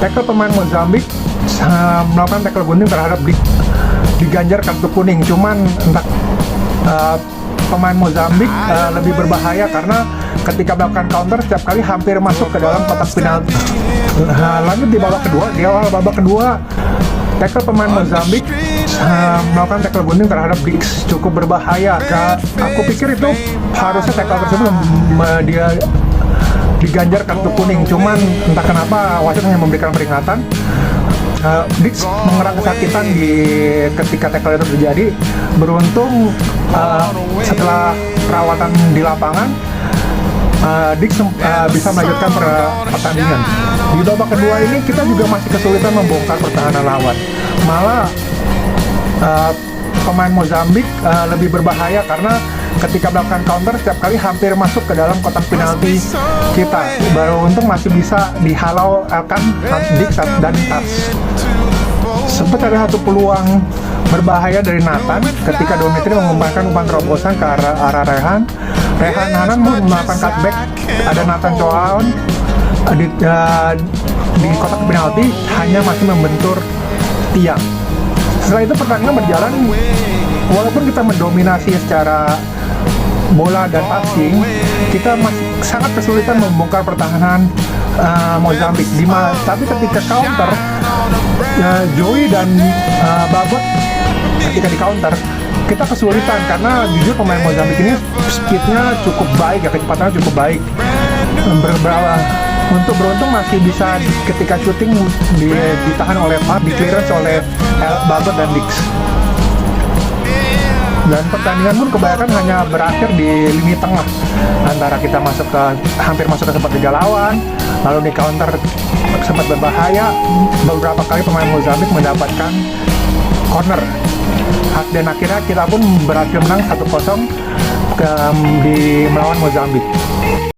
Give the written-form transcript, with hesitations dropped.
Tackle pemain Mozambik melakukan tackle gunting terhadap diganjar kartu kuning. Cuman entah pemain Mozambik lebih berbahaya karena ketika melakukan counter setiap kali hampir masuk ke dalam kotak penalti. Lanjut di awal babak kedua, tackle pemain Mozambik melakukan tackle gunting terhadap Dix, cukup berbahaya. Aku pikir itu harusnya tackle tersebut dia diganjar kartu kuning, cuman entah kenapa wasit hanya memberikan peringatan. Dix mengerang kesakitan ketika tackle itu terjadi. Beruntung setelah perawatan di lapangan, Dix bisa melanjutkan pertandingan. Di babak kedua ini kita juga masih kesulitan membongkar pertahanan lawan. Malah pemain Mozambik lebih berbahaya karena ketika melakukan counter setiap kali hampir masuk ke dalam kotak penalti kita. Beruntung masih bisa dihalau kan Dix dan Tas. Sempat ada satu peluang berbahaya dari Nathan ketika Domitri mengumpankan umpan terobosan ke arah Rehan. Rehan Hanan melakukan cutback, ada Nathan Choaon di kotak penalti hanya masih membentur tiang. Setelah itu pertandingan berjalan, walaupun kita mendominasi secara bola dan passing, kita masih sangat kesulitan membongkar pertahanan Mozambik. Tapi ketika counter, Joey dan Babot ketika di counter, kita kesulitan karena jujur pemain Mozambik ini speednya cukup baik, kecepatannya cukup baik. Untuk beruntung masih bisa ketika syuting ditahan oleh di clearance oleh Babot dan Dix. Dan pertandingan pun kebanyakan hanya berakhir di lini tengah, antara kita hampir masuk ke tempat tiga lawan, lalu di counter sempat berbahaya. Beberapa kali pemain Mozambik mendapatkan corner, dan akhirnya kita pun berhasil menang 1-0 di melawan Mozambik.